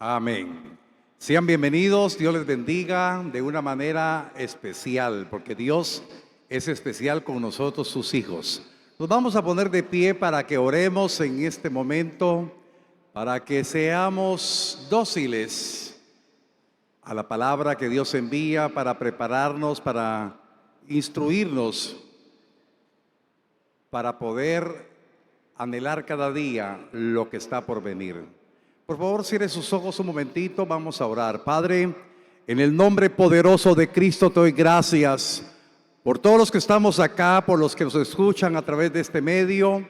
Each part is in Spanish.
Amén. Sean bienvenidos, Dios les bendiga de una manera especial, porque Dios es especial con nosotros, sus hijos. Nos vamos a poner de pie para que oremos en este momento, para que seamos dóciles a la palabra que Dios envía, para prepararnos, para instruirnos, para poder anhelar cada día lo que está por venir. Por favor, cierre sus ojos un momentito, vamos a orar. Padre, en el nombre poderoso de Cristo te doy gracias por todos los que estamos acá, por los que nos escuchan a través de este medio.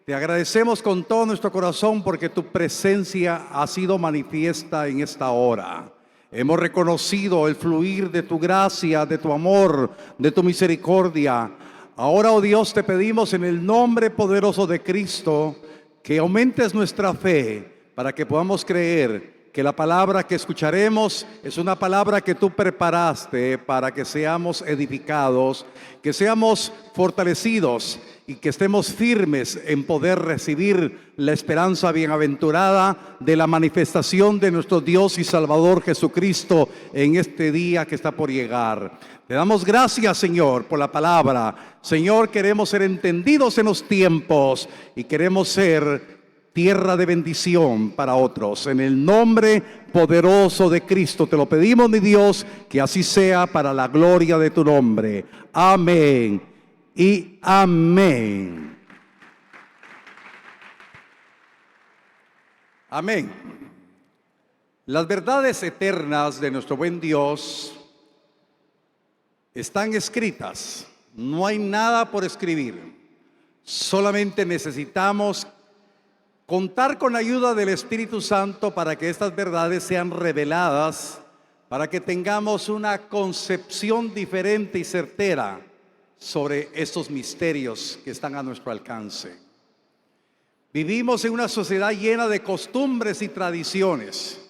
Te agradecemos con todo nuestro corazón porque tu presencia ha sido manifiesta en esta hora. Hemos reconocido el fluir de tu gracia, de tu amor, de tu misericordia. Ahora, oh Dios, te pedimos en el nombre poderoso de Cristo que aumentes nuestra fe, para que podamos creer que la palabra que escucharemos es una palabra que tú preparaste para que seamos edificados, que seamos fortalecidos y que estemos firmes en poder recibir la esperanza bienaventurada de la manifestación de nuestro Dios y Salvador Jesucristo en este día que está por llegar. Te damos gracias, Señor, por la palabra. Señor, queremos ser entendidos en los tiempos y queremos ser tierra de bendición para otros. En el nombre poderoso de Cristo te lo pedimos, mi Dios, que así sea para la gloria de tu nombre. Amén y amén. Amén. Las verdades eternas de nuestro buen Dios están escritas. No hay nada por escribir. Solamente necesitamos contar con la ayuda del Espíritu Santo para que estas verdades sean reveladas, para que tengamos una concepción diferente y certera sobre estos misterios que están a nuestro alcance. Vivimos en una sociedad llena de costumbres y tradiciones.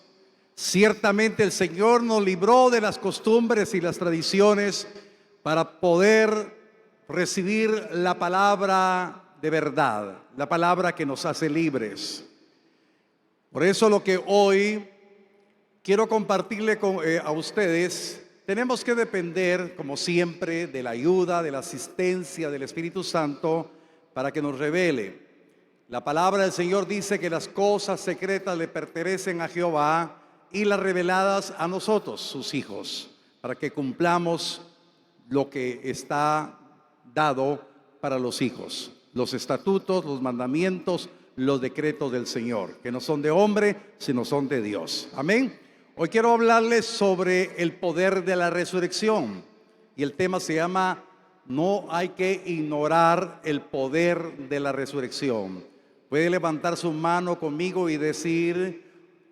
Ciertamente el Señor nos libró de las costumbres y las tradiciones para poder recibir la palabra de verdad, la palabra que nos hace libres. Por eso lo que hoy quiero compartirle a ustedes, tenemos que depender, como siempre, de la ayuda, de la asistencia del Espíritu Santo para que nos revele. La palabra del Señor dice que las cosas secretas le pertenecen a Jehová y las reveladas a nosotros, sus hijos, para que cumplamos lo que está dado para los hijos. Los estatutos, los mandamientos, los decretos del Señor, que no son de hombre, sino son de Dios. Amén. Hoy quiero hablarles sobre el poder de la resurrección. Y el tema se llama: no hay que ignorar el poder de la resurrección. Puede levantar su mano conmigo y decir: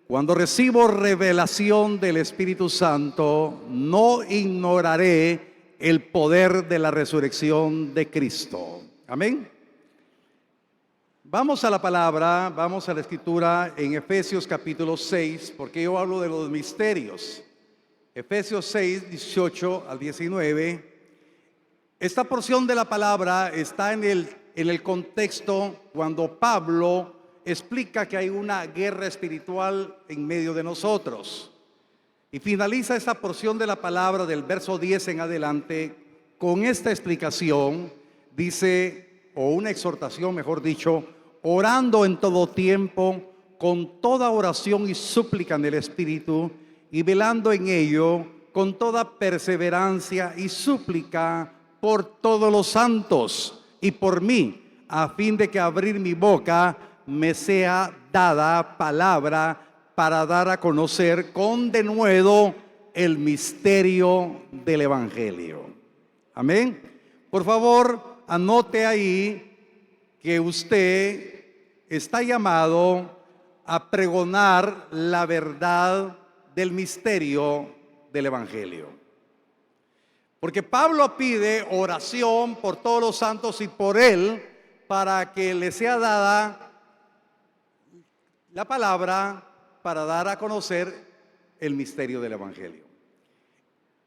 cuando recibo revelación del Espíritu Santo, no ignoraré el poder de la resurrección de Cristo. Amén. Vamos a la palabra, vamos a la escritura en Efesios capítulo 6, porque yo hablo de los misterios. Efesios 6, 18 al 19. Esta porción de la palabra está en el contexto cuando Pablo explica que hay una guerra espiritual en medio de nosotros. Y finaliza esta porción de la palabra del verso 10 en adelante con esta explicación. Dice, o una exhortación mejor dicho: orando en todo tiempo, con toda oración y súplica en el Espíritu, y velando en ello, con toda perseverancia y súplica por todos los santos y por mí, a fin de que abrir mi boca me sea dada palabra para dar a conocer con denuedo el misterio del Evangelio. Amén. Por favor, anote ahí que usted está llamado a pregonar la verdad del misterio del Evangelio. Porque Pablo pide oración por todos los santos y por él, para que le sea dada la palabra para dar a conocer el misterio del Evangelio.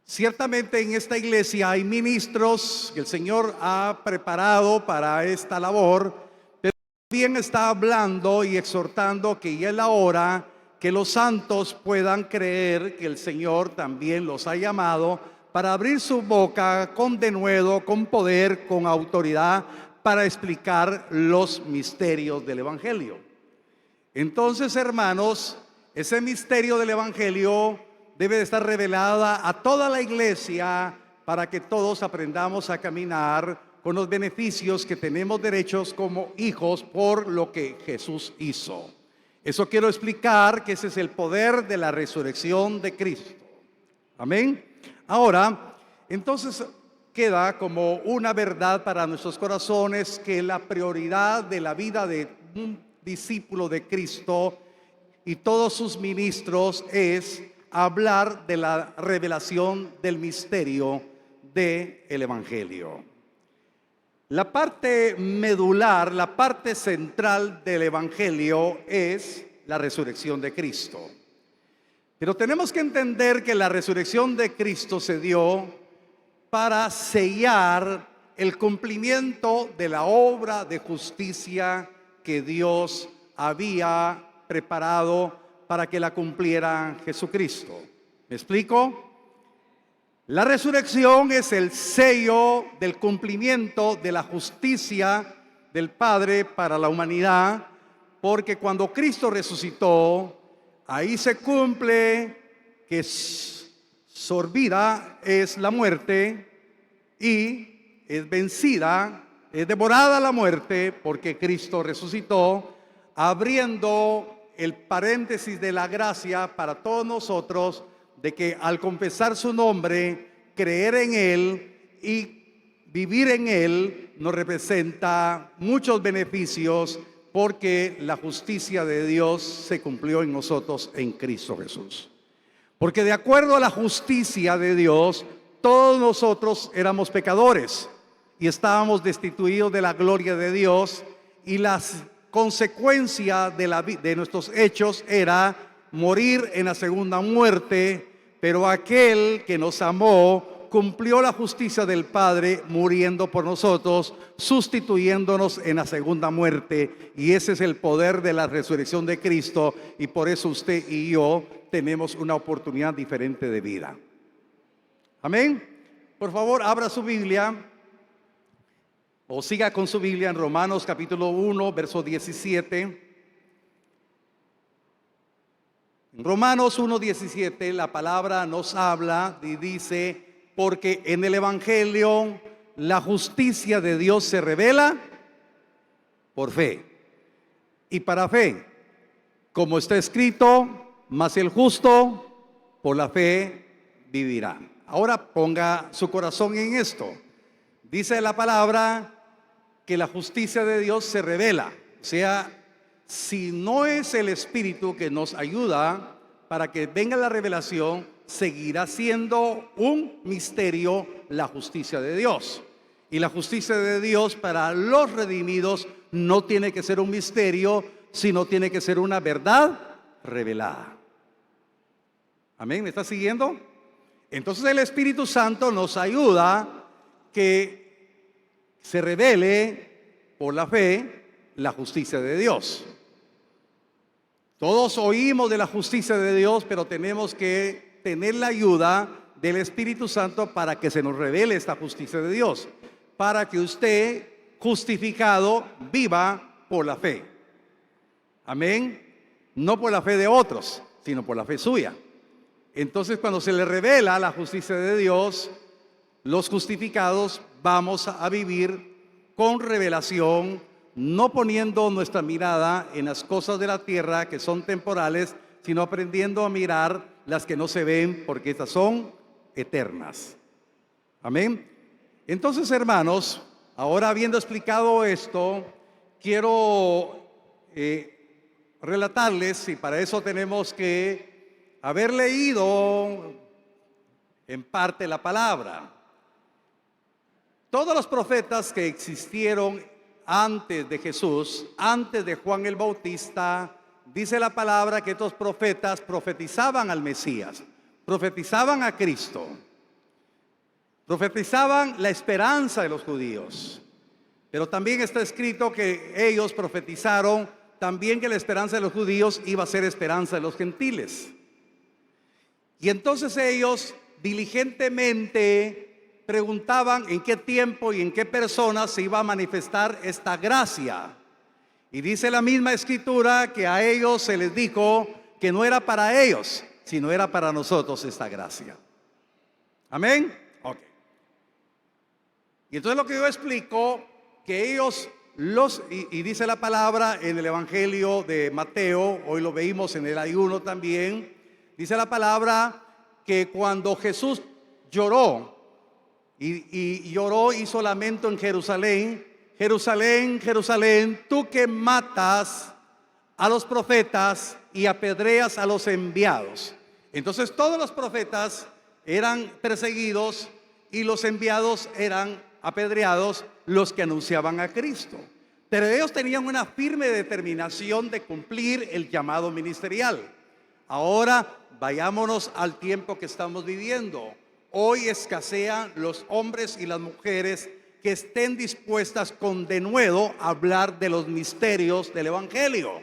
Ciertamente en esta iglesia hay ministros que el Señor ha preparado para esta labor, pero también está hablando y exhortando que ya es la hora que los santos puedan creer que el Señor también los ha llamado para abrir su boca con denuedo, con poder, con autoridad, para explicar los misterios del Evangelio. Entonces, hermanos, ese misterio del Evangelio debe de estar revelada a toda la iglesia para que todos aprendamos a caminar con los beneficios que tenemos derechos como hijos por lo que Jesús hizo. Eso quiero explicar, que ese es el poder de la resurrección de Cristo. Amén. Ahora, entonces queda como una verdad para nuestros corazones que la prioridad de la vida de un discípulo de Cristo y todos sus ministros es hablar de la revelación del misterio del Evangelio. La parte medular, la parte central del Evangelio es la resurrección de Cristo. Pero tenemos que entender que la resurrección de Cristo se dio para sellar el cumplimiento de la obra de justicia que Dios había preparado para que la cumpliera Jesucristo. ¿Me explico? La resurrección es el sello del cumplimiento de la justicia del Padre para la humanidad, porque cuando Cristo resucitó, ahí se cumple que sorbida es la muerte y es vencida, es devorada la muerte, porque Cristo resucitó, abriendo el paréntesis de la gracia para todos nosotros, de que al confesar su nombre, creer en Él y vivir en Él, nos representa muchos beneficios, porque la justicia de Dios se cumplió en nosotros en Cristo Jesús. Porque de acuerdo a la justicia de Dios, todos nosotros éramos pecadores y estábamos destituidos de la gloria de Dios, y las consecuencias de nuestros hechos era morir en la segunda muerte. Pero aquel que nos amó cumplió la justicia del Padre muriendo por nosotros, sustituyéndonos en la segunda muerte. Y ese es el poder de la resurrección de Cristo, y por eso usted y yo tenemos una oportunidad diferente de vida. Amén. Por favor, abra su Biblia o siga con su Biblia en Romanos capítulo 1, verso 17. En Romanos 1:17 la palabra nos habla y dice: porque en el Evangelio la justicia de Dios se revela por fe y para fe, como está escrito, mas el justo por la fe vivirá. Ahora ponga su corazón en esto. Dice la palabra que la justicia de Dios se revela, o sea, si no es el Espíritu que nos ayuda para que venga la revelación, seguirá siendo un misterio la justicia de Dios. Y la justicia de Dios para los redimidos no tiene que ser un misterio, sino tiene que ser una verdad revelada. Amén, ¿me está siguiendo? Entonces el Espíritu Santo nos ayuda que se revele por la fe la justicia de Dios. Todos oímos de la justicia de Dios, pero tenemos que tener la ayuda del Espíritu Santo para que se nos revele esta justicia de Dios, para que usted, justificado, viva por la fe. Amén. No por la fe de otros, sino por la fe suya. Entonces, cuando se le revela la justicia de Dios, los justificados vamos a vivir con revelación, no poniendo nuestra mirada en las cosas de la tierra que son temporales, sino aprendiendo a mirar las que no se ven, porque estas son eternas. Amén. Entonces, hermanos, ahora habiendo explicado esto, quiero relatarles, y para eso tenemos que haber leído en parte la palabra. Todos los profetas que existieron antes de Jesús, antes de Juan el Bautista, dice la palabra que estos profetas profetizaban al Mesías, profetizaban a Cristo, profetizaban la esperanza de los judíos. Pero también está escrito que ellos profetizaron también que la esperanza de los judíos iba a ser esperanza de los gentiles. Y entonces ellos diligentemente preguntaban en qué tiempo y en qué persona se iba a manifestar esta gracia. Y dice la misma escritura que a ellos se les dijo que no era para ellos, sino era para nosotros esta gracia. Amén. Ok. Y entonces lo que yo explico, que ellos y dice la palabra en el Evangelio de Mateo, hoy lo veímos en el ayuno también, dice la palabra que cuando Jesús lloró y lloró, hizo lamento en Jerusalén: Jerusalén, Jerusalén, tú que matas a los profetas y apedreas a los enviados. Entonces todos los profetas eran perseguidos y los enviados eran apedreados, los que anunciaban a Cristo. Pero ellos tenían una firme determinación de cumplir el llamado ministerial. Ahora vayámonos al tiempo que estamos viviendo. Hoy escasean los hombres y las mujeres que estén dispuestas con denuedo a hablar de los misterios del Evangelio.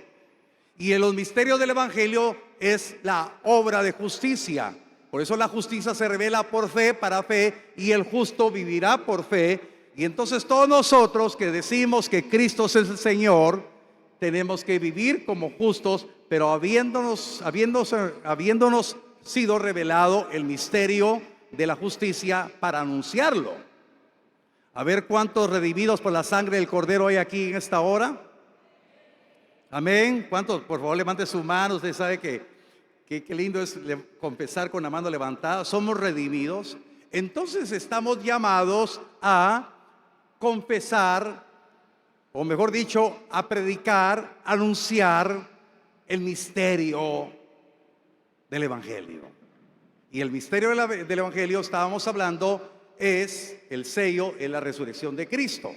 Y en los misterios del Evangelio es la obra de justicia. Por eso la justicia se revela por fe, para fe, y el justo vivirá por fe. Y entonces todos nosotros que decimos que Cristo es el Señor, tenemos que vivir como justos, pero habiéndonos sido revelado el misterio de la justicia para anunciarlo. A ver cuántos redimidos por la sangre del Cordero hay aquí en esta hora. Amén. ¿Cuántos? Por favor, levante su mano. Usted sabe que qué lindo es confesar con la mano levantada. Somos redimidos. Entonces estamos llamados a confesar, o mejor dicho, a predicar, anunciar el misterio del Evangelio. Y el misterio del Evangelio, estábamos hablando, es el sello en la resurrección de Cristo.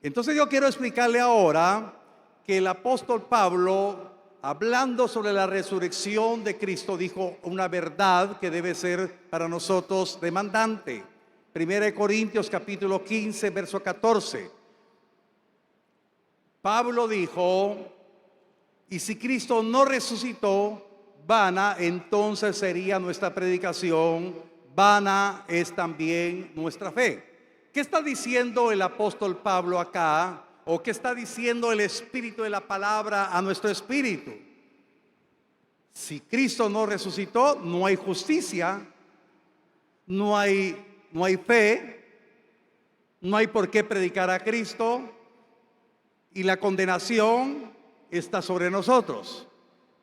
Entonces yo quiero explicarle ahora que el apóstol Pablo, hablando sobre la resurrección de Cristo, dijo una verdad que debe ser para nosotros demandante. 1 Corintios capítulo 15, verso 14. Pablo dijo: y si Cristo no resucitó, vana entonces sería nuestra predicación, vana es también nuestra fe. ¿Qué está diciendo el apóstol Pablo acá? ¿O qué está diciendo el espíritu de la palabra a nuestro espíritu? Si Cristo no resucitó, no hay justicia, no hay fe, no hay por qué predicar a Cristo, y la condenación está sobre nosotros.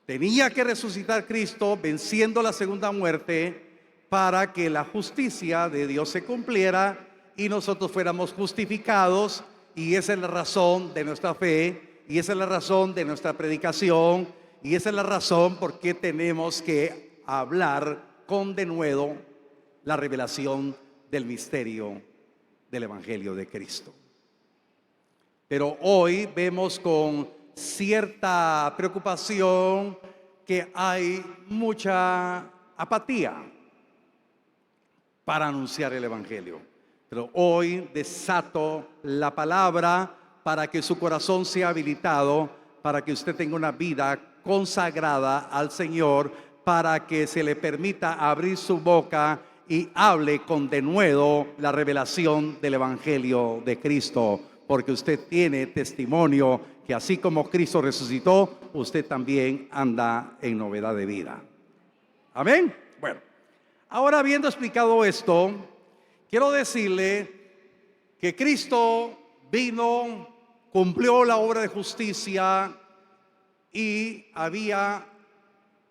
Tenía que resucitar Cristo venciendo la segunda muerte para que la justicia de Dios se cumpliera y nosotros fuéramos justificados. Y esa es la razón de nuestra fe, y esa es la razón de nuestra predicación, y esa es la razón por qué tenemos que hablar con denuedo la revelación del misterio del Evangelio de Cristo. Pero hoy vemos con cierta preocupación que hay mucha apatía para anunciar el Evangelio. Pero hoy desato la palabra para que su corazón sea habilitado, para que usted tenga una vida consagrada al Señor, para que se le permita abrir su boca y hable con denuedo la revelación del Evangelio de Cristo, porque usted tiene testimonio que así como Cristo resucitó, usted también anda en novedad de vida. Amén. Bueno, ahora habiendo explicado esto, quiero decirle que Cristo vino, cumplió la obra de justicia y había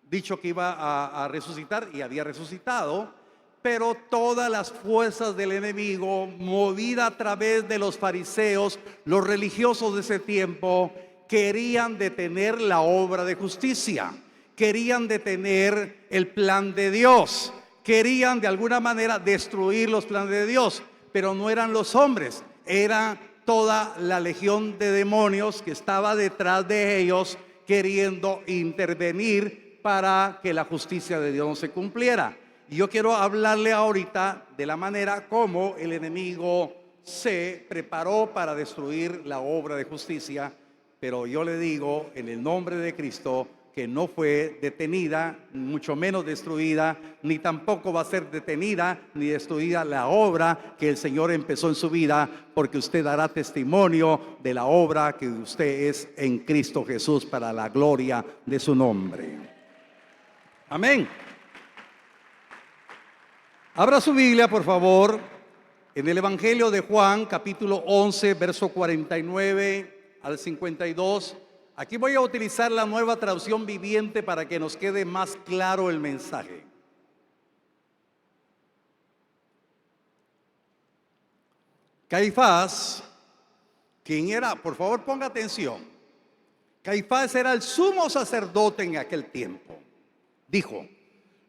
dicho que iba a resucitar y había resucitado, pero todas las fuerzas del enemigo, movida a través de los fariseos, los religiosos de ese tiempo, querían detener la obra de justicia, querían detener el plan de Dios. Querían de alguna manera destruir los planes de Dios, pero no eran los hombres, era toda la legión de demonios que estaba detrás de ellos queriendo intervenir para que la justicia de Dios no se cumpliera. Y yo quiero hablarle ahorita de la manera como el enemigo se preparó para destruir la obra de justicia pero yo le digo en el nombre de Cristo que no fue detenida, mucho menos destruida, ni tampoco va a ser detenida ni destruida la obra que el Señor empezó en su vida, porque usted dará testimonio de la obra que usted es en Cristo Jesús para la gloria de su nombre. Amén. Abra su Biblia, por favor, en el Evangelio de Juan, capítulo 11, verso 49 al 52. Aquí voy a utilizar la Nueva Traducción Viviente para que nos quede más claro el mensaje. Caifás, quien era, por favor ponga atención, Caifás era el sumo sacerdote en aquel tiempo. Dijo: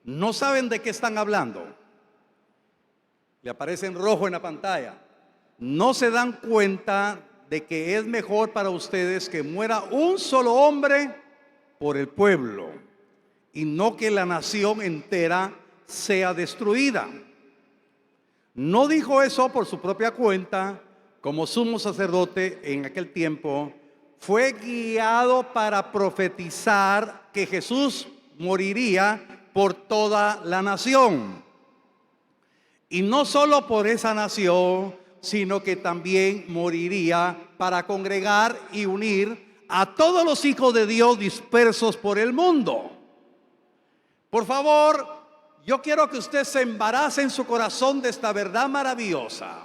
¿no saben de qué están hablando? Le aparece en rojo en la pantalla. ¿No se dan cuenta de que es mejor para ustedes que muera un solo hombre por el pueblo y no que la nación entera sea destruida? No dijo eso por su propia cuenta. Como sumo sacerdote en aquel tiempo, fue guiado para profetizar que Jesús moriría por toda la nación. Y no solo por esa nación, sino que también moriría para congregar y unir a todos los hijos de Dios dispersos por el mundo. Por favor, yo quiero que usted se embarace en su corazón de esta verdad maravillosa.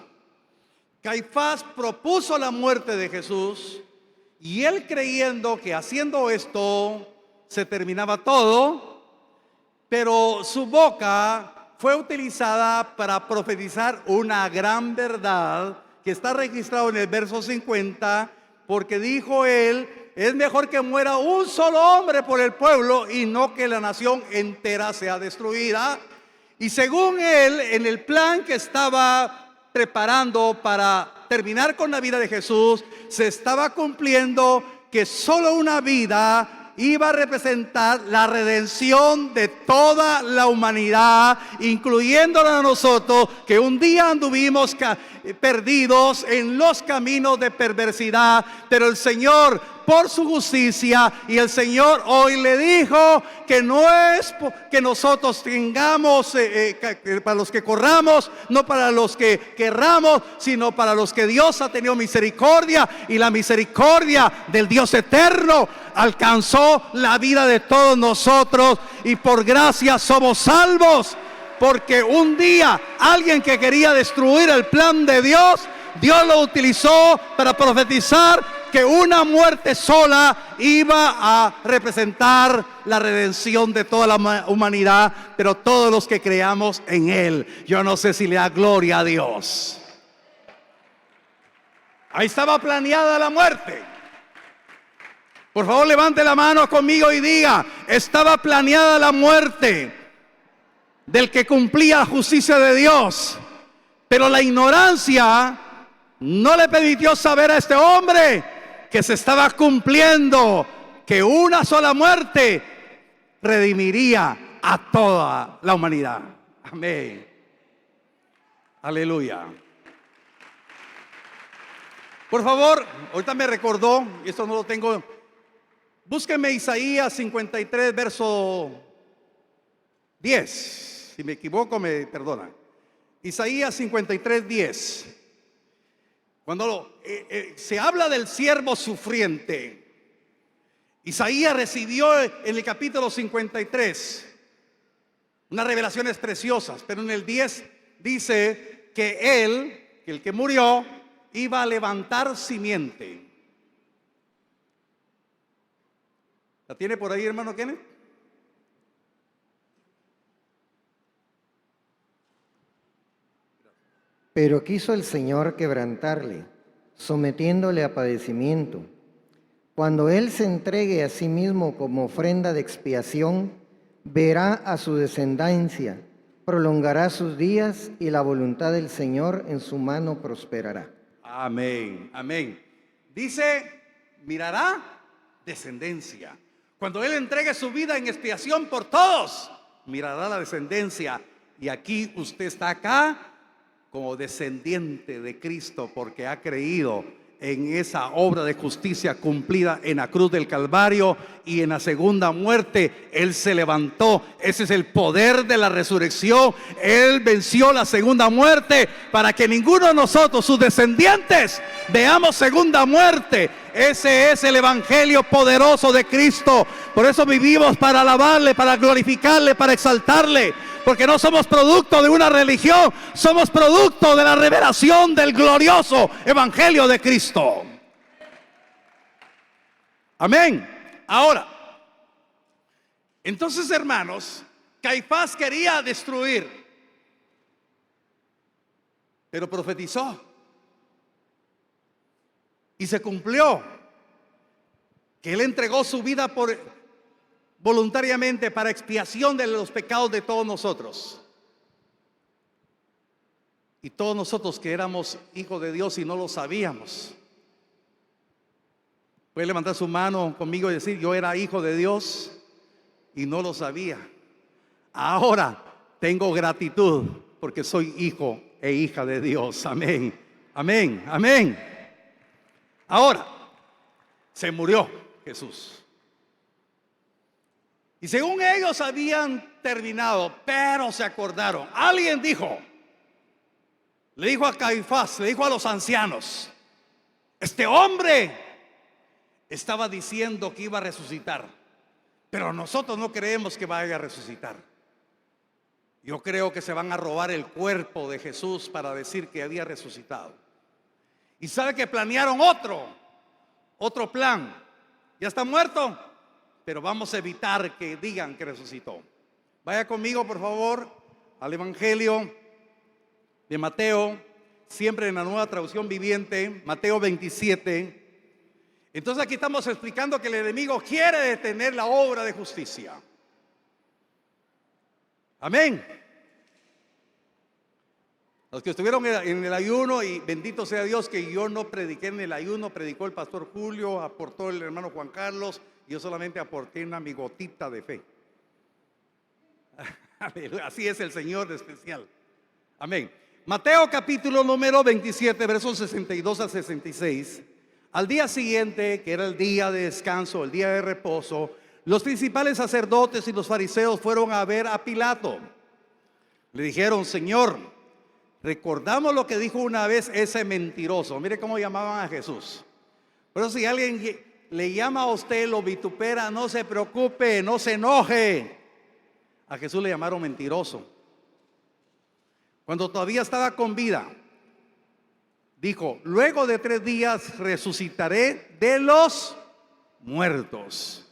Caifás propuso la muerte de Jesús, y él, creyendo que haciendo esto se terminaba todo, pero su boca fue utilizada para profetizar una gran verdad que está registrado en el verso 50, porque dijo él: es mejor que muera un solo hombre por el pueblo y no que la nación entera sea destruida. Y según él, en el plan que estaba preparando para terminar con la vida de Jesús, se estaba cumpliendo que solo una vida iba a representar la redención de toda la humanidad, incluyéndonos a nosotros, que un día anduvimos perdidos en los caminos de perversidad, pero el Señor, por su justicia, y el Señor hoy le dijo que no es que nosotros tengamos para los que corramos, no para los que querramos, sino para los que Dios ha tenido misericordia, y la misericordia del Dios eterno alcanzó la vida de todos nosotros, y por gracia somos salvos. Porque un día alguien que quería destruir el plan de Dios, Dios lo utilizó para profetizar que una muerte sola iba a representar la redención de toda la humanidad, pero todos los que creamos en Él. Yo no sé si le da gloria a Dios. Ahí estaba planeada la muerte. Por favor, levante la mano conmigo y diga: estaba planeada la muerte del que cumplía la justicia de Dios, pero la ignorancia no le permitió saber a este hombre que se estaba cumpliendo, que una sola muerte redimiría a toda la humanidad. Amén. Aleluya. Por favor, ahorita me recordó, y esto no lo tengo, búsqueme Isaías 53, verso 10. Si me equivoco, me perdona. Isaías 53, 10. Cuando se habla del siervo sufriente, Isaías recibió en el capítulo 53 unas revelaciones preciosas, pero en el 10 dice que él, el que murió, iba a levantar simiente. ¿La tiene por ahí, hermano Kenneth? Pero quiso el Señor quebrantarle, sometiéndole a padecimiento. Cuando Él se entregue a sí mismo como ofrenda de expiación, verá a su descendencia, prolongará sus días, y la voluntad del Señor en su mano prosperará. Amén, amén. Dice: mirará descendencia. Cuando Él entregue su vida en expiación por todos, mirará la descendencia. Y aquí usted está acá como descendiente de Cristo, porque ha creído en esa obra de justicia cumplida en la cruz del Calvario, y en la segunda muerte Él se levantó. Ese es el poder de la resurrección. Él venció la segunda muerte para que ninguno de nosotros, sus descendientes, veamos segunda muerte. Ese es el evangelio poderoso de Cristo. Por eso vivimos para alabarle, para glorificarle, para exaltarle, porque no somos producto de una religión, somos producto de la revelación del glorioso evangelio de Cristo. Amén. Ahora, entonces, hermanos, Caifás quería destruir, pero profetizó y se cumplió que Él entregó su vida voluntariamente para expiación de los pecados de todos nosotros. Y todos nosotros que éramos hijos de Dios y no lo sabíamos. Puede levantar su mano conmigo y decir: yo era hijo de Dios y no lo sabía. Ahora tengo gratitud porque soy hijo e hija de Dios. Amén, amén, amén. Ahora, se murió Jesús. Y según ellos habían terminado, pero se acordaron. Alguien dijo, le dijo a Caifás, le dijo a los ancianos: este hombre estaba diciendo que iba a resucitar, pero nosotros no creemos que vaya a resucitar. Yo creo que se van a robar el cuerpo de Jesús para decir que había resucitado. Y sabe que planearon otro plan. Ya está muerto, pero vamos a evitar que digan que resucitó. Vaya conmigo, por favor, al Evangelio de Mateo, siempre en la Nueva Traducción Viviente, Mateo 27. Entonces aquí estamos explicando que el enemigo quiere detener la obra de justicia. Amén. Los que estuvieron en el ayuno, y bendito sea Dios que yo no prediqué en el ayuno, predicó el pastor Julio, aportó el hermano Juan Carlos, y yo solamente aporté una gotita de fe. Así es el Señor de especial. Amén. Mateo capítulo número 27, versos 62 a 66. Al día siguiente, que era el día de descanso, el día de reposo, los principales sacerdotes y los fariseos fueron a ver a Pilato. Le dijeron: Señor, recordamos lo que dijo una vez ese mentiroso. Mire cómo llamaban a Jesús. Por eso, si alguien le llama a usted, lo vitupera, no se preocupe, no se enoje. A Jesús le llamaron mentiroso. Cuando todavía estaba con vida, dijo: luego de 3 días resucitaré de los muertos.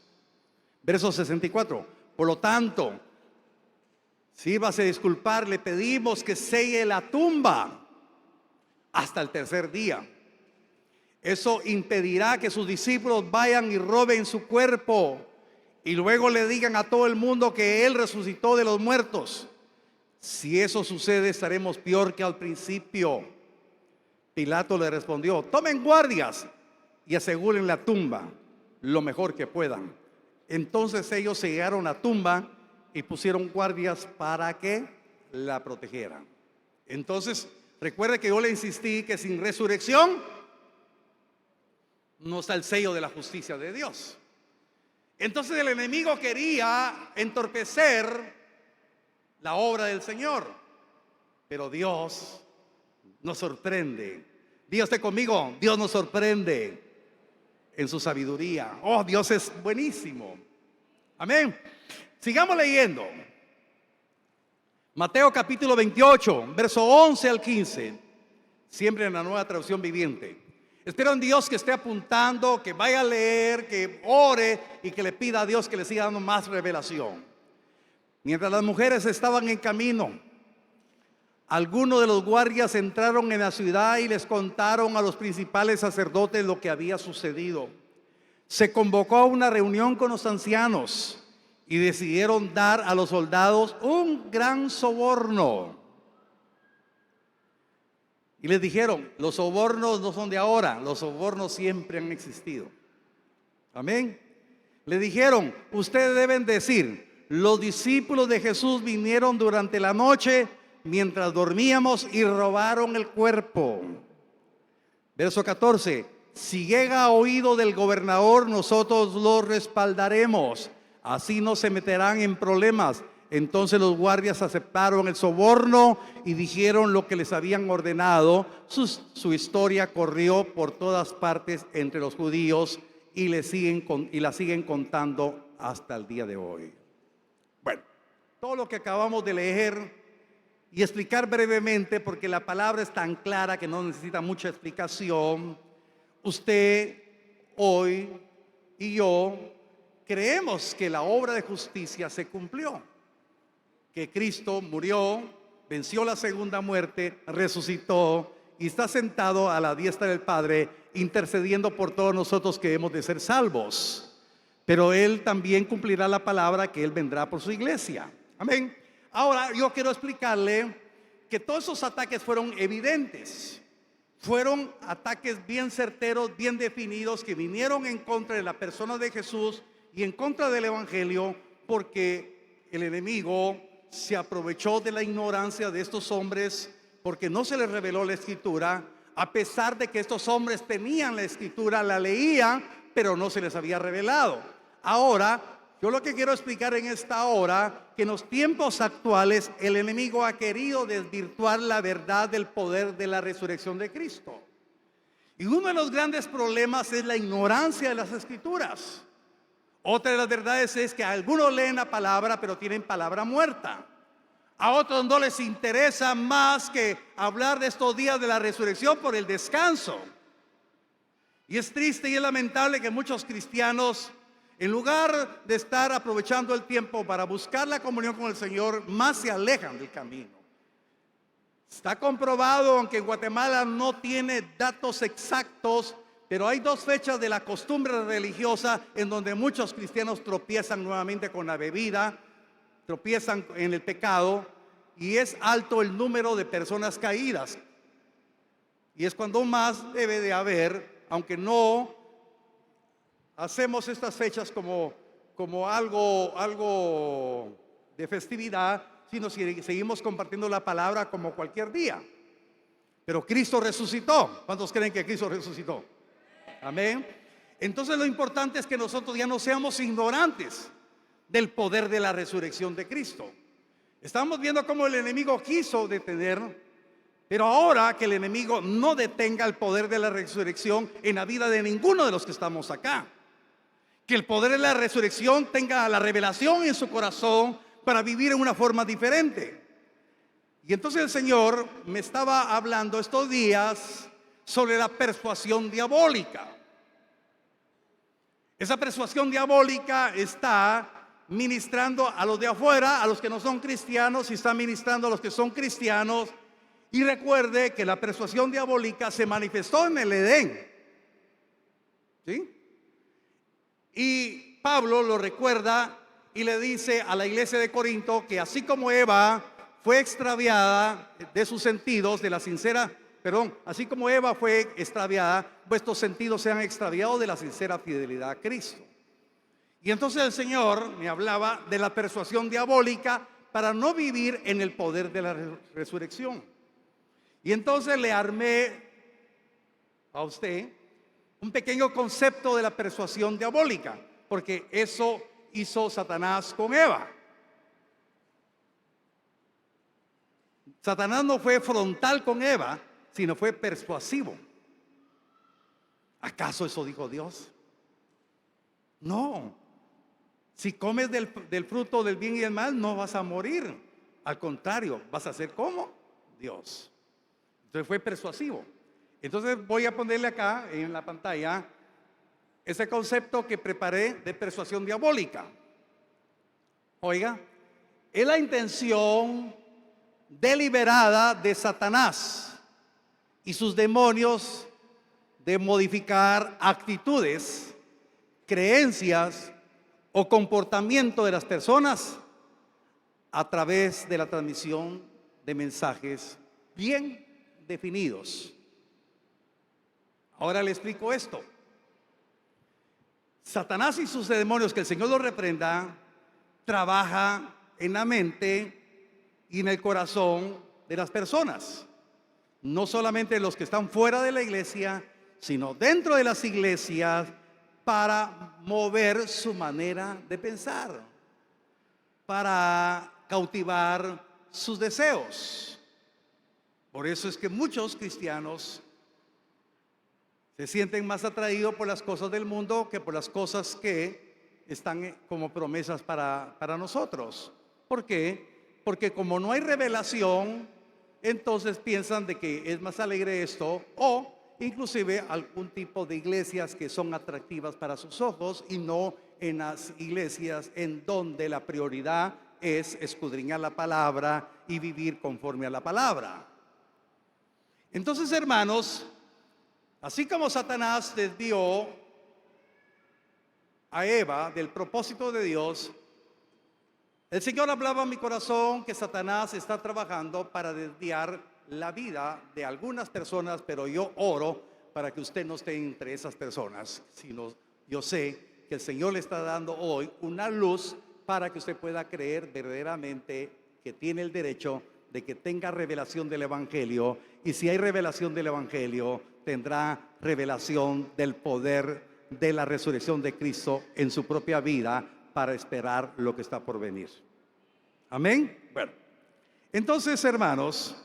Verso 64. Por lo tanto, si vas a disculpar, le pedimos que selle la tumba hasta el 3er día. Eso impedirá que sus discípulos vayan y roben su cuerpo y luego le digan a todo el mundo que Él resucitó de los muertos. Si eso sucede, estaremos peor que al principio. Pilato le respondió: tomen guardias y aseguren la tumba lo mejor que puedan. Entonces ellos sellaron la tumba y pusieron guardias para que la protegieran. Entonces, recuerde que yo le insistí que sin resurrección no está el sello de la justicia de Dios. Entonces el enemigo quería entorpecer la obra del Señor, pero Dios nos sorprende. Dios esté conmigo, Dios nos sorprende en su sabiduría. Oh, Dios es buenísimo. Amén. Sigamos leyendo. Mateo capítulo 28, verso 11 al 15. Siempre en la Nueva Traducción Viviente. Espero en Dios que esté apuntando, que vaya a leer, que ore y que le pida a Dios que le siga dando más revelación. Mientras las mujeres estaban en camino, algunos de los guardias entraron en la ciudad y les contaron a los principales sacerdotes lo que había sucedido. Se convocó a una reunión con los ancianos y decidieron dar a los soldados un gran soborno. Y les dijeron: los sobornos no son de ahora, los sobornos siempre han existido. Amén. Le dijeron: ustedes deben decir: los discípulos de Jesús vinieron durante la noche mientras dormíamos y robaron el cuerpo. Verso 14. si llega a oído del gobernador, nosotros lo respaldaremos. Así no se meterán en problemas. Entonces los guardias aceptaron el soborno y dijeron lo que les habían ordenado. Su historia corrió por todas partes entre los judíos y la siguen contando hasta el día de hoy. Bueno, todo lo que acabamos de leer y explicar brevemente, porque la palabra es tan clara que no necesita mucha explicación. Usted, hoy y yo creemos que la obra de justicia se cumplió, que Cristo murió, venció la segunda muerte, resucitó y está sentado a la diestra del Padre, intercediendo por todos nosotros que hemos de ser salvos. Pero Él también cumplirá la palabra que Él vendrá por su iglesia. Amén. Ahora yo quiero explicarle que todos esos ataques fueron evidentes. Fueron ataques bien certeros, bien definidos, que vinieron en contra de la persona de Jesús y en contra del Evangelio, porque el enemigo se aprovechó de la ignorancia de estos hombres, porque no se les reveló la Escritura, a pesar de que estos hombres tenían la Escritura, la leían, pero no se les había revelado. Ahora, yo lo que quiero explicar en esta hora, que en los tiempos actuales el enemigo ha querido desvirtuar la verdad del poder de la resurrección de Cristo. Y uno de los grandes problemas es la ignorancia de las Escrituras. Otra de las verdades es que algunos leen la palabra, pero tienen palabra muerta. A otros no les interesa más que hablar de estos días de la resurrección por el descanso. Y es triste y es lamentable que muchos cristianos, en lugar de estar aprovechando el tiempo para buscar la comunión con el Señor, más se alejan del camino. Está comprobado, aunque Guatemala no tiene datos exactos, pero hay dos fechas de la costumbre religiosa en donde muchos cristianos tropiezan nuevamente con la bebida, tropiezan en el pecado, y es alto el número de personas caídas. Y es cuando más debe de haber, aunque no hacemos estas fechas como algo de festividad, sino si seguimos compartiendo la palabra como cualquier día. Pero Cristo resucitó. ¿Cuántos creen que Cristo resucitó? Amén. Entonces lo importante es que nosotros ya no seamos ignorantes del poder de la resurrección de Cristo. Estamos viendo cómo el enemigo quiso detener, pero ahora que el enemigo no detenga el poder de la resurrección en la vida de ninguno de los que estamos acá. Que el poder de la resurrección tenga la revelación en su corazón para vivir en una forma diferente. Y entonces el Señor me estaba hablando estos días sobre la persuasión diabólica. Esa persuasión diabólica está ministrando a los de afuera, a los que no son cristianos, y está ministrando a los que son cristianos. Y recuerde que la persuasión diabólica se manifestó en el Edén. ¿Sí? Y Pablo lo recuerda y le dice a la iglesia de Corinto que así como Eva fue extraviada de sus sentidos, así como Eva fue extraviada, vuestros sentidos se han extraviado de la sincera fidelidad a Cristo. Y entonces el Señor me hablaba de la persuasión diabólica para no vivir en el poder de la resurrección. Y entonces le armé a usted un pequeño concepto de la persuasión diabólica, porque eso hizo Satanás con Eva. Satanás no fue frontal con Eva, sino fue persuasivo. ¿Acaso eso dijo Dios? No. Si comes del fruto del bien y del mal, no vas a morir. Al contrario, vas a ser como Dios. Entonces fue persuasivo. Entonces voy a ponerle acá en la pantalla ese concepto que preparé de persuasión diabólica. Oiga, es la intención deliberada de Satanás y sus demonios de modificar actitudes, creencias o comportamiento de las personas a través de la transmisión de mensajes bien definidos. Ahora le explico esto. Satanás y sus demonios, que el Señor los reprenda, trabaja en la mente y en el corazón de las personas. No solamente los que están fuera de la iglesia, sino dentro de las iglesias para mover su manera de pensar, para cautivar sus deseos. Por eso es que muchos cristianos se sienten más atraídos por las cosas del mundo que por las cosas que están como promesas para nosotros. ¿Por qué? Porque como no hay revelación, entonces piensan de que es más alegre esto, o inclusive algún tipo de iglesias que son atractivas para sus ojos, y no en las iglesias en donde la prioridad es escudriñar la palabra y vivir conforme a la palabra. Entonces, hermanos, así como Satanás desvió a Eva del propósito de Dios, el Señor hablaba a mi corazón que Satanás está trabajando para desviar la vida de algunas personas, pero yo oro para que usted no esté entre esas personas, sino yo sé que el Señor le está dando hoy una luz para que usted pueda creer verdaderamente que tiene el derecho de que tenga revelación del Evangelio, y si hay revelación del Evangelio, tendrá revelación del poder de la resurrección de Cristo en su propia vida para esperar lo que está por venir. Amén. Bueno, entonces, hermanos,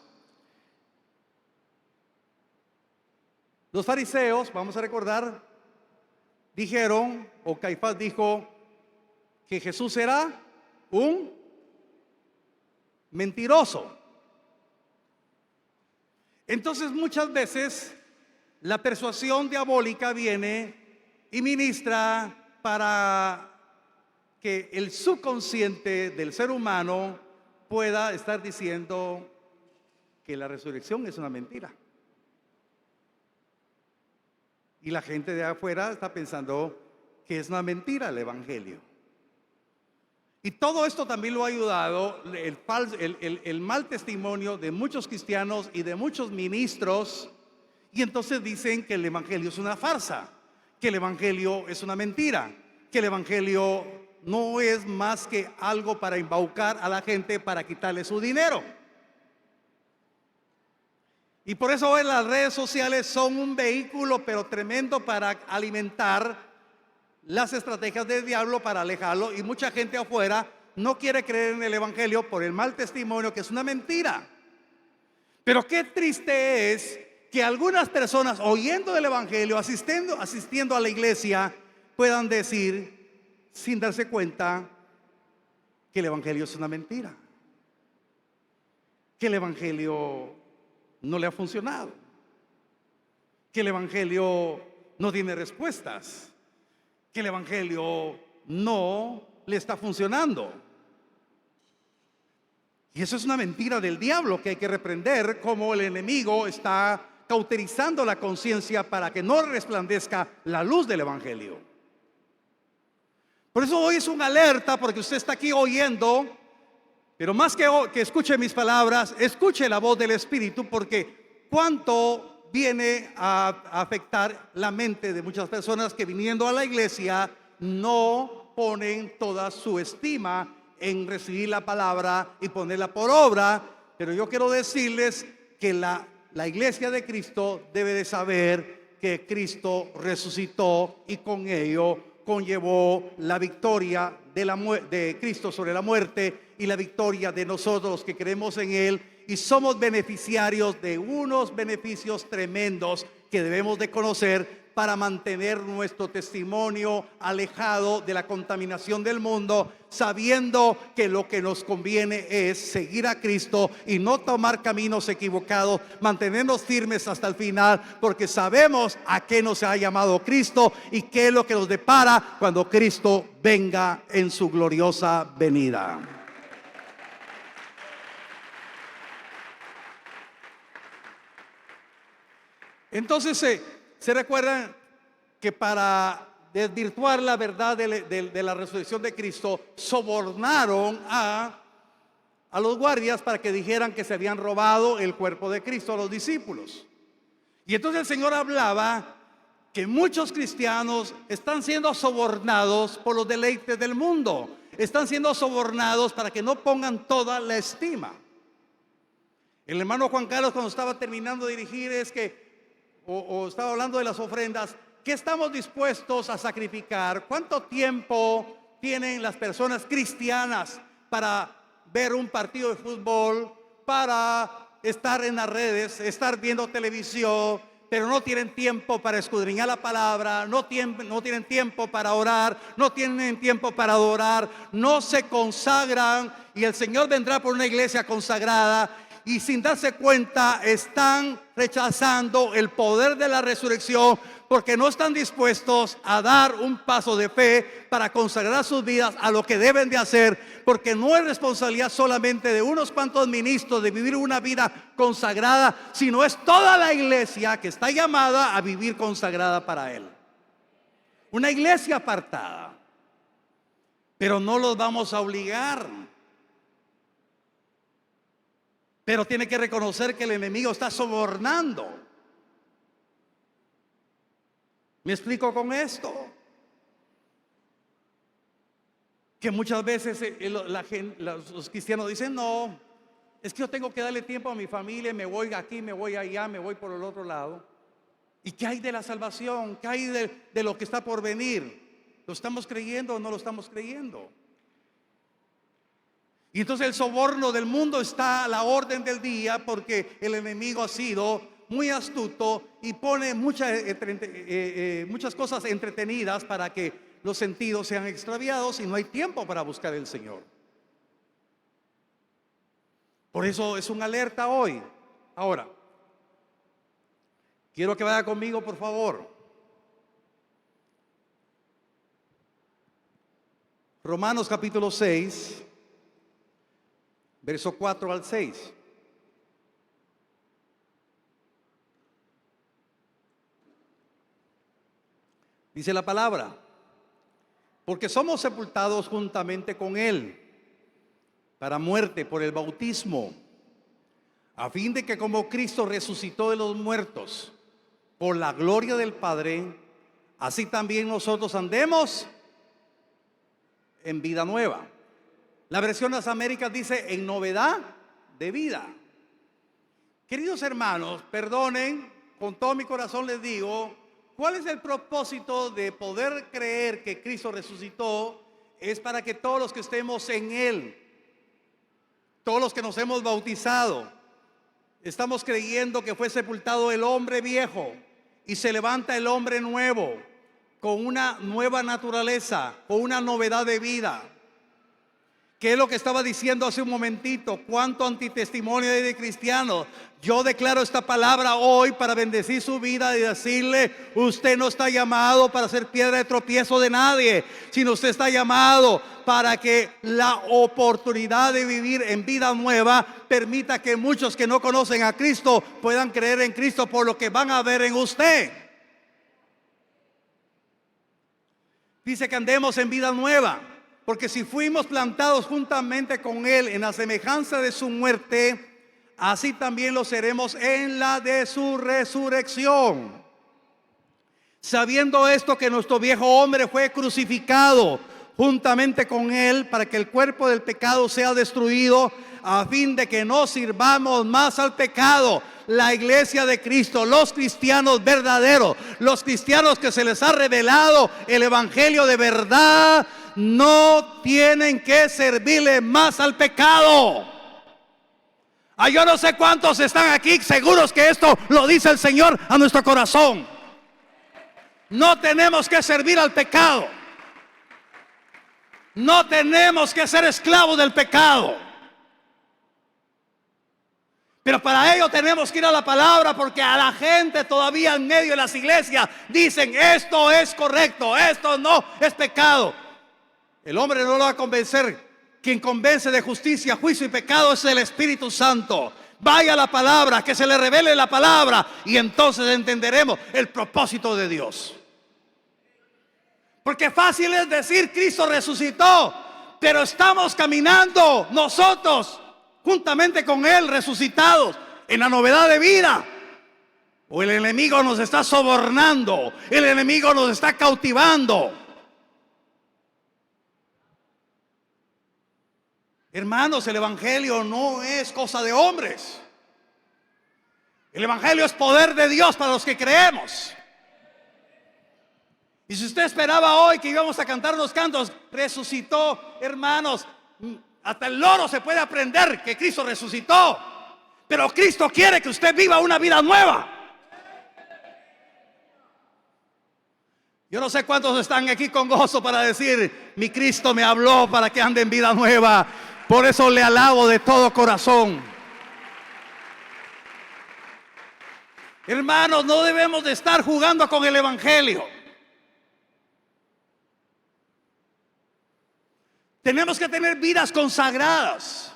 los fariseos, vamos a recordar, dijeron, o Caifás dijo, que Jesús era un mentiroso. Entonces, muchas veces la persuasión diabólica viene y ministra para que el subconsciente del ser humano pueda estar diciendo que la resurrección es una mentira. Y la gente de afuera está pensando que es una mentira el Evangelio. Y todo esto también lo ha ayudado el mal testimonio de muchos cristianos y de muchos ministros. Y entonces dicen que el Evangelio es una farsa, que el Evangelio es una mentira, que el Evangelio no es más que algo para embaucar a la gente para quitarle su dinero. Y por eso hoy las redes sociales son un vehículo pero tremendo para alimentar las estrategias del diablo para alejarlo, y mucha gente afuera no quiere creer en el Evangelio por el mal testimonio, que es una mentira. Pero qué triste es que algunas personas, oyendo del Evangelio, asistiendo a la iglesia, puedan decir sin darse cuenta que el Evangelio es una mentira, que el Evangelio no le ha funcionado, que el Evangelio no tiene respuestas, que el Evangelio no le está funcionando. Y eso es una mentira del diablo que hay que reprender, como el enemigo está cauterizando la conciencia para que no resplandezca la luz del Evangelio. Por eso hoy es una alerta, porque usted está aquí oyendo, pero más que escuche mis palabras, escuche la voz del Espíritu, porque cuánto viene a afectar la mente de muchas personas que, viniendo a la iglesia, no ponen toda su estima en recibir la palabra y ponerla por obra. Pero yo quiero decirles que la iglesia de Cristo debe de saber que Cristo resucitó, y con ello conllevó la victoria de Cristo sobre la muerte, y la victoria de nosotros que creemos en Él, y somos beneficiarios de unos beneficios tremendos que debemos de conocer para mantener nuestro testimonio alejado de la contaminación del mundo, sabiendo que lo que nos conviene es seguir a Cristo y no tomar caminos equivocados, mantenernos firmes hasta el final, porque sabemos a qué nos ha llamado Cristo y qué es lo que nos depara cuando Cristo venga en su gloriosa venida. Entonces se recuerdan que para desvirtuar la verdad de la resurrección de Cristo, sobornaron a los guardias para que dijeran que se habían robado el cuerpo de Cristo a los discípulos. Y entonces el Señor hablaba que muchos cristianos están siendo sobornados por los deleites del mundo, están siendo sobornados para que no pongan toda la estima. El hermano Juan Carlos, cuando estaba terminando de dirigir, es que o estaba hablando de las ofrendas, ¿qué estamos dispuestos a sacrificar? ¿Cuánto tiempo tienen las personas cristianas para ver un partido de fútbol, para estar en las redes, estar viendo televisión, pero no tienen tiempo para escudriñar la palabra, no tienen tiempo para orar, no tienen tiempo para adorar, no se consagran, y el Señor vendrá por una iglesia consagrada y sin darse cuenta están rechazando el poder de la resurrección porque no están dispuestos a dar un paso de fe para consagrar sus vidas a lo que deben de hacer, porque no es responsabilidad solamente de unos cuantos ministros de vivir una vida consagrada, sino es toda la iglesia que está llamada a vivir consagrada para Él. Una iglesia apartada. Pero no los vamos a obligar. Pero tiene que reconocer que el enemigo está sobornando. ¿Me explico con esto? Que muchas veces los cristianos dicen, no, es que yo tengo que darle tiempo a mi familia, me voy aquí, me voy allá, me voy por el otro lado. ¿Y qué hay de la salvación? ¿Qué hay de lo que está por venir? ¿Lo estamos creyendo o no lo estamos creyendo? Y entonces el soborno del mundo está a la orden del día, porque el enemigo ha sido muy astuto y pone muchas cosas entretenidas para que los sentidos sean extraviados y no hay tiempo para buscar al Señor. Por eso es una alerta hoy. Ahora, quiero que vaya conmigo, por favor. Romanos capítulo 6, verso 4 al 6. Dice la palabra: porque somos sepultados juntamente con Él para muerte por el bautismo, a fin de que como Cristo resucitó de los muertos por la gloria del Padre, así también nosotros andemos en vida nueva. La versión de las Américas dice en novedad de vida. Queridos hermanos, perdonen, con todo mi corazón les digo, ¿cuál es el propósito de poder creer que Cristo resucitó? Es para que todos los que estemos en Él, todos los que nos hemos bautizado, estamos creyendo que fue sepultado el hombre viejo y se levanta el hombre nuevo, con una nueva naturaleza, con una novedad de vida. ¿Qué es lo que estaba diciendo hace un momentito? ¿Cuánto antitestimonio hay de cristianos? Yo declaro esta palabra hoy para bendecir su vida y decirle: usted no está llamado para ser piedra de tropiezo de nadie, sino usted está llamado para que la oportunidad de vivir en vida nueva permita que muchos que no conocen a Cristo puedan creer en Cristo por lo que van a ver en usted. Dice que andemos en vida nueva, porque si fuimos plantados juntamente con Él en la semejanza de su muerte, así también lo seremos en la de su resurrección. Sabiendo esto, que nuestro viejo hombre fue crucificado juntamente con Él, para que el cuerpo del pecado sea destruido, a fin de que no sirvamos más al pecado. La iglesia de Cristo, los cristianos verdaderos, los cristianos que se les ha revelado el evangelio de verdad, no tienen que servirle más al pecado. Yo no sé cuántos están aquí seguros que esto lo dice el Señor a nuestro corazón. No tenemos que servir al pecado. No tenemos que ser esclavos del pecado. Pero para ello tenemos que ir a la palabra, porque a la gente todavía en medio de las iglesias dicen: esto es correcto, esto no es pecado. El hombre no lo va a convencer. Quien convence de justicia, juicio y pecado es el Espíritu Santo. Vaya a la palabra, que se le revele la palabra, y entonces entenderemos el propósito de Dios. Porque fácil es decir Cristo resucitó, pero estamos caminando nosotros juntamente con Él, resucitados en la novedad de vida. O el enemigo nos está sobornando, el enemigo nos está cautivando. Hermanos, el evangelio no es cosa de hombres. El Evangelio es poder de Dios para los que creemos. Y si usted esperaba hoy que íbamos a cantar los cantos, resucitó, hermanos, hasta el loro se puede aprender que Cristo resucitó. Pero Cristo quiere que usted viva una vida nueva. Yo no sé cuántos están aquí con gozo para decir: mi Cristo me habló para que ande en vida nueva. Por eso le alabo de todo corazón. Hermanos, no debemos de estar jugando con el Evangelio. Tenemos que tener vidas consagradas.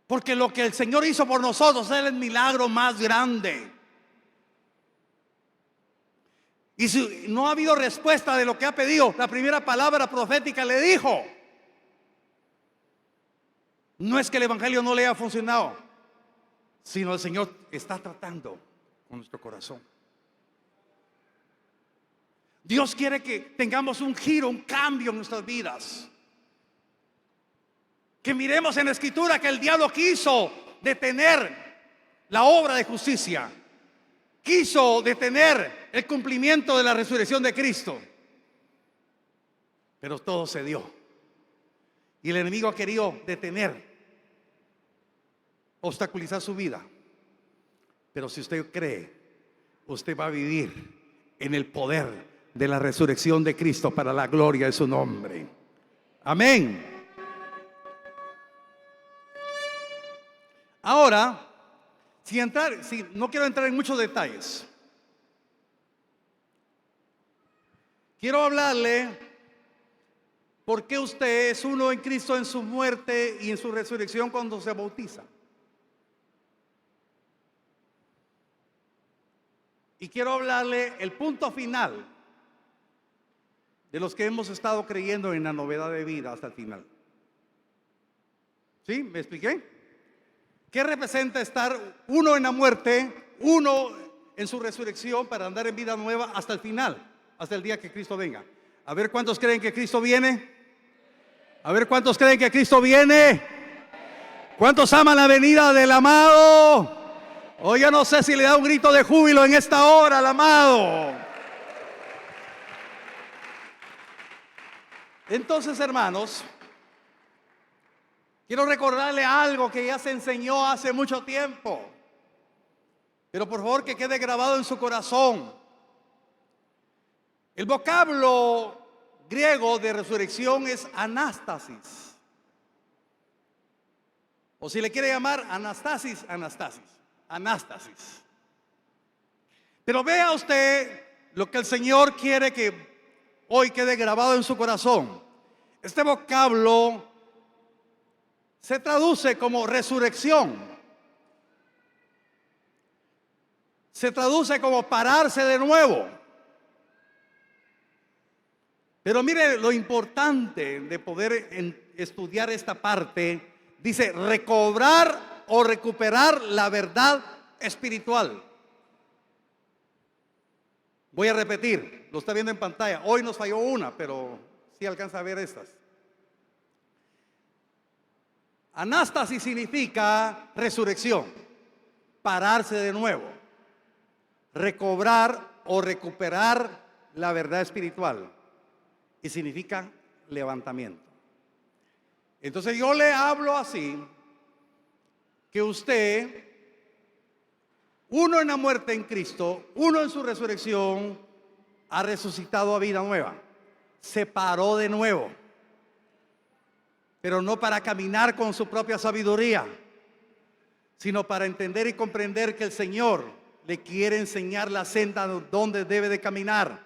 Porque lo que el Señor hizo por nosotros es el milagro más grande. Y si no ha habido respuesta de lo que ha pedido, la primera palabra profética le dijo: no es que el Evangelio no le haya funcionado, sino el Señor está tratando con nuestro corazón. Dios quiere que tengamos un giro, un cambio en nuestras vidas. Que miremos en la Escritura que el diablo quiso detener la obra de justicia, quiso detener el cumplimiento de la resurrección de Cristo, pero todo se dio. Y el enemigo ha querido detener, obstaculizar su vida. Pero si usted cree, usted va a vivir en el poder de la resurrección de Cristo para la gloria de su nombre. Amén. Ahora, no quiero entrar en muchos detalles. Quiero hablarle por qué usted es uno en Cristo en su muerte y en su resurrección cuando se bautiza. Y quiero hablarle el punto final de los que hemos estado creyendo en la novedad de vida hasta el final. ¿Sí? ¿Me expliqué? ¿Qué representa estar uno en la muerte, uno en su resurrección para andar en vida nueva hasta el final, hasta el día que Cristo venga? A ver cuántos creen que Cristo viene. A ver cuántos creen que Cristo viene. ¿Cuántos aman la venida del amado? O yo no sé si le da un grito de júbilo en esta hora al amado. Entonces, hermanos, quiero recordarle algo que ya se enseñó hace mucho tiempo, pero por favor que quede grabado en su corazón. El vocablo griego de resurrección es anástasis, o si le quiere llamar anastasis, anástasis. Pero vea usted lo que el Señor quiere que hoy quede grabado en su corazón. Este vocablo se traduce como resurrección. Se traduce como pararse de nuevo. Pero mire lo importante de poder estudiar esta parte. Dice recobrar o recuperar la verdad espiritual. Voy a repetir, lo está viendo en pantalla. Hoy nos falló una, pero sí alcanza a ver estas. Anástasis significa resurrección, pararse de nuevo, recobrar o recuperar la verdad espiritual, y significa levantamiento. Entonces yo le hablo así, que usted, uno en la muerte en Cristo, uno en su resurrección, ha resucitado a vida nueva, se paró de nuevo. Pero no para caminar con su propia sabiduría, sino para entender y comprender que el Señor le quiere enseñar la senda donde debe de caminar.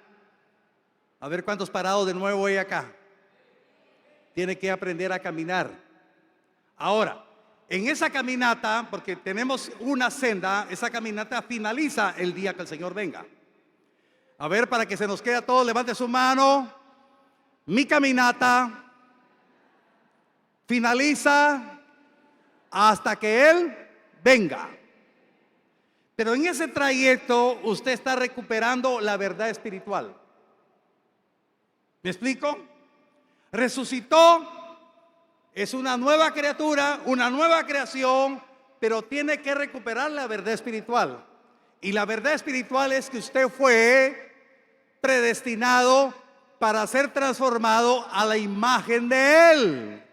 A ver cuántos parados de nuevo hay acá. Tiene que aprender a caminar. Ahora, en esa caminata, porque tenemos una senda, esa caminata finaliza el día que el Señor venga. A ver, para que se nos quede a todos, levante su mano. Mi caminata finaliza hasta que Él venga. Pero en ese trayecto usted está recuperando la verdad espiritual. ¿Me explico? Resucitó, es una nueva criatura, una nueva creación, pero tiene que recuperar la verdad espiritual. Y la verdad espiritual es que usted fue predestinado para ser transformado a la imagen de Él.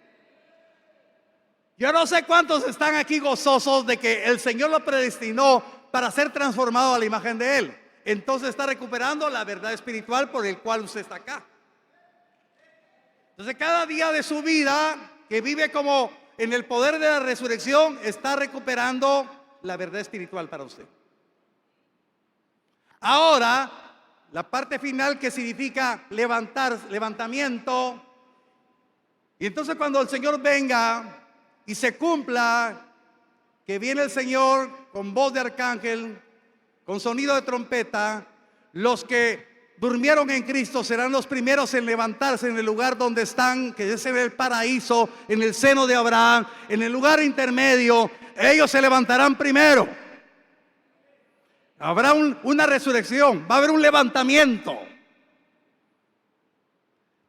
Yo no sé cuántos están aquí gozosos de que el Señor lo predestinó para ser transformado a la imagen de Él. Entonces está recuperando la verdad espiritual por el cual usted está acá. Entonces cada día de su vida que vive como en el poder de la resurrección, está recuperando la verdad espiritual para usted. Ahora, la parte final, que significa levantar, levantamiento. Y entonces cuando el Señor venga y se cumpla que viene el Señor con voz de arcángel, con sonido de trompeta, los que durmieron en Cristo serán los primeros en levantarse en el lugar donde están, que es en el paraíso, en el seno de Abraham, en el lugar intermedio. Ellos se levantarán primero. Habrá una resurrección, va a haber un levantamiento.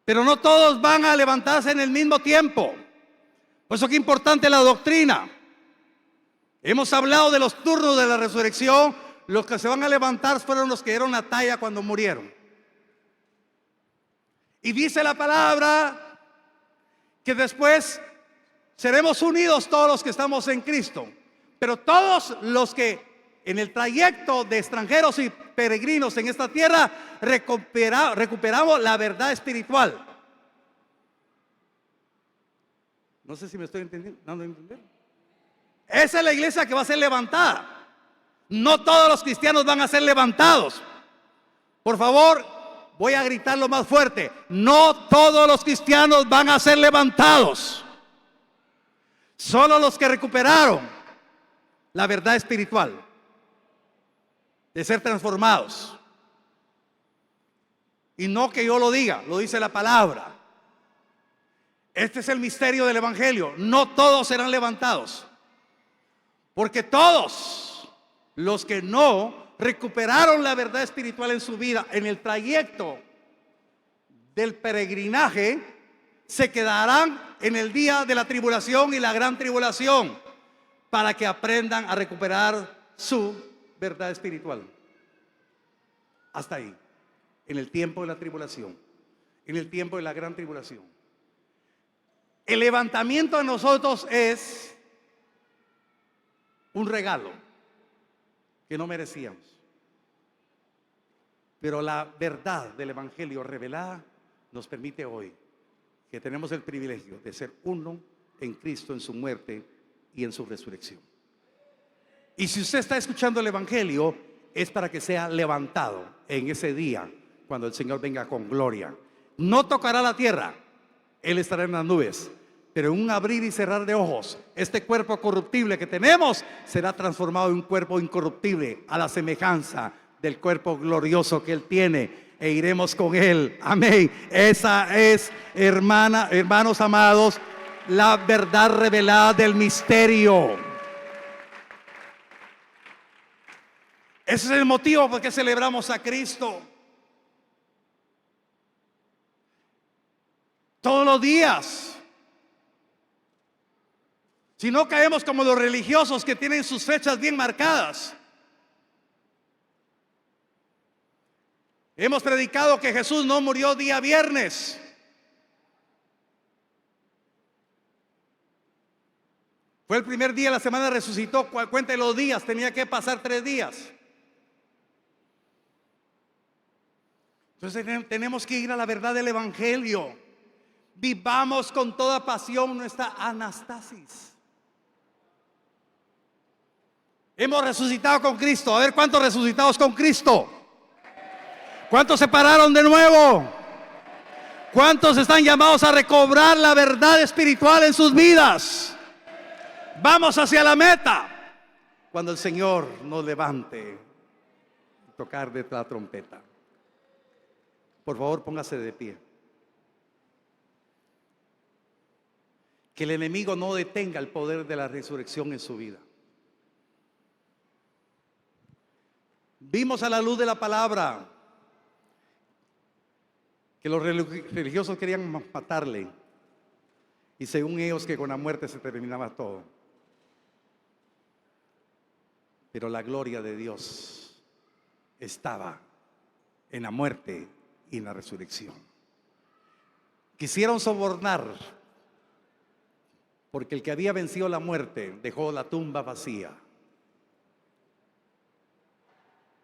Pero no todos van a levantarse en el mismo tiempo. Por eso que es importante la doctrina. Hemos hablado de los turnos de la resurrección. Los que se van a levantar fueron los que dieron la talla cuando murieron. Y dice la palabra que después seremos unidos todos los que estamos en Cristo. Pero todos los que en el trayecto de extranjeros y peregrinos en esta tierra recuperamos la verdad espiritual. No sé si me estoy entendiendo, dando a entender. Esa es la iglesia que va a ser levantada. No todos los cristianos van a ser levantados. Por favor, voy a gritarlo más fuerte. No todos los cristianos van a ser levantados. Solo los que recuperaron la verdad espiritual, de ser transformados. Y no que yo lo diga, lo dice la palabra. Este es el misterio del evangelio. No todos serán levantados, porque todos los que no recuperaron la verdad espiritual en su vida, en el trayecto del peregrinaje, se quedarán en el día de la tribulación y la gran tribulación, para que aprendan a recuperar su verdad espiritual. Hasta ahí, en el tiempo de la tribulación, en el tiempo de la gran tribulación. El levantamiento de nosotros es un regalo que no merecíamos. Pero la verdad del evangelio revelada nos permite hoy que tenemos el privilegio de ser uno en Cristo, en su muerte y en su resurrección. Y si usted está escuchando el evangelio, es para que sea levantado en ese día cuando el Señor venga con gloria. No tocará la tierra, Él estará en las nubes, pero en un abrir y cerrar de ojos, este cuerpo corruptible que tenemos será transformado en un cuerpo incorruptible, a la semejanza del cuerpo glorioso que Él tiene, e iremos con Él. Amén. Esa es, hermanos amados, la verdad revelada del misterio. Ese es el motivo por qué celebramos a Cristo. Todos los días. Si no caemos como los religiosos que tienen sus fechas bien marcadas. Hemos predicado que Jesús no murió día viernes. Fue el primer día de la semana, resucitó. Cuente los días, tenía que pasar 3 días. Entonces tenemos que ir a la verdad del evangelio. Vivamos con toda pasión nuestra anastasis. Hemos resucitado con Cristo. A ver, ¿cuántos resucitados con Cristo? ¿Cuántos se pararon de nuevo? ¿Cuántos están llamados a recobrar la verdad espiritual en sus vidas? Vamos hacia la meta. Cuando el Señor nos levante, tocar de la trompeta. Por favor, póngase de pie. Que el enemigo no detenga el poder de la resurrección en su vida. Vimos a la luz de la palabra que los religiosos querían matarle, y según ellos que con la muerte se terminaba todo. pero la gloria de Dios estaba en la muerte y en la resurrección. Quisieron sobornar, porque el que había vencido la muerte dejó la tumba vacía.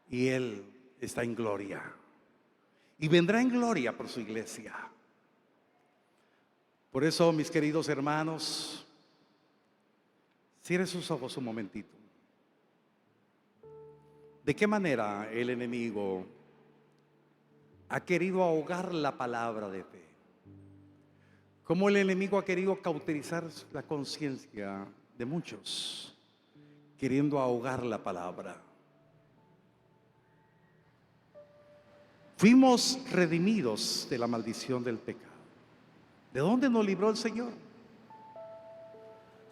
Y Él está en gloria. Y vendrá en gloria por su iglesia. Por eso, mis queridos hermanos, cierren sus ojos un momentito. ¿De qué manera el enemigo ha querido ahogar la palabra de fe? ¿Cómo el enemigo ha querido cauterizar la conciencia de muchos, queriendo ahogar la palabra? Fuimos redimidos de la maldición del pecado. ¿De dónde nos libró el Señor?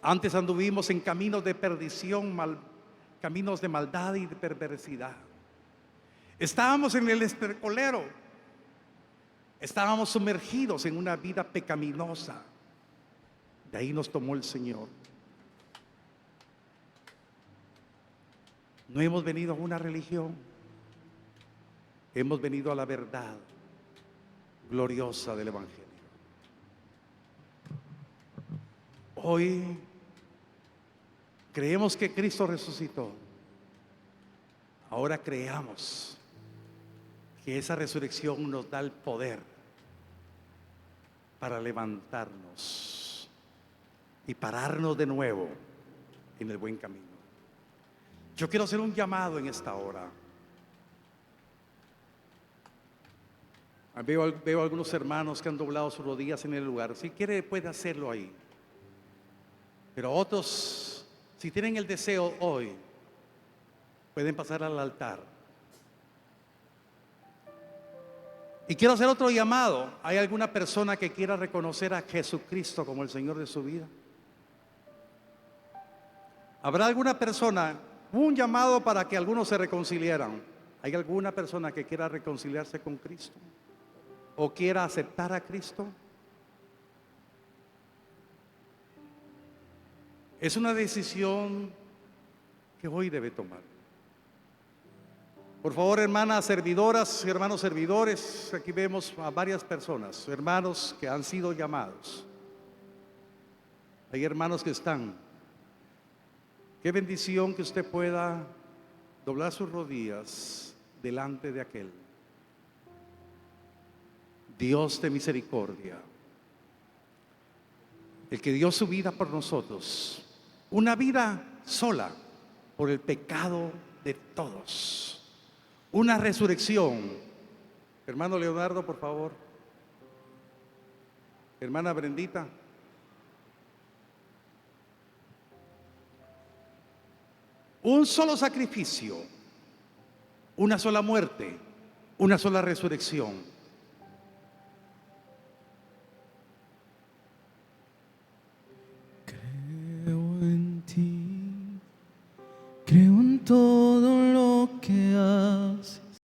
Antes anduvimos en caminos de perdición, caminos de maldad y de perversidad. Estábamos en el estercolero. Estábamos sumergidos en una vida pecaminosa. De ahí nos tomó el Señor. No hemos venido a una religión. Hemos venido a la verdad gloriosa del Evangelio. Hoy creemos que Cristo resucitó. Ahora creamos que esa resurrección nos da el poder para levantarnos y pararnos de nuevo en el buen camino. Yo quiero hacer un llamado en esta hora. Veo algunos hermanos que han doblado sus rodillas en el lugar. Si quiere, puede hacerlo ahí. Pero otros, si tienen el deseo hoy, pueden pasar al altar. Y quiero hacer otro llamado. ¿Hay alguna persona que quiera reconocer a Jesucristo como el Señor de su vida? ¿Habrá alguna persona? Hubo un llamado para que algunos se reconciliaran. ¿Hay alguna persona que quiera reconciliarse con Cristo? ¿O quiera aceptar a Cristo? Es una decisión que hoy debe tomar. Por favor, hermanas servidoras, hermanos servidores, aquí vemos a varias personas, hermanos que han sido llamados. Hay hermanos que están. Qué bendición que usted pueda doblar sus rodillas delante de aquel Dios de misericordia, el que dio su vida por nosotros, una vida sola por el pecado de todos, una resurrección. Hermano Leonardo, por favor. Hermana Brendita. Un solo sacrificio, una sola muerte, una sola resurrección.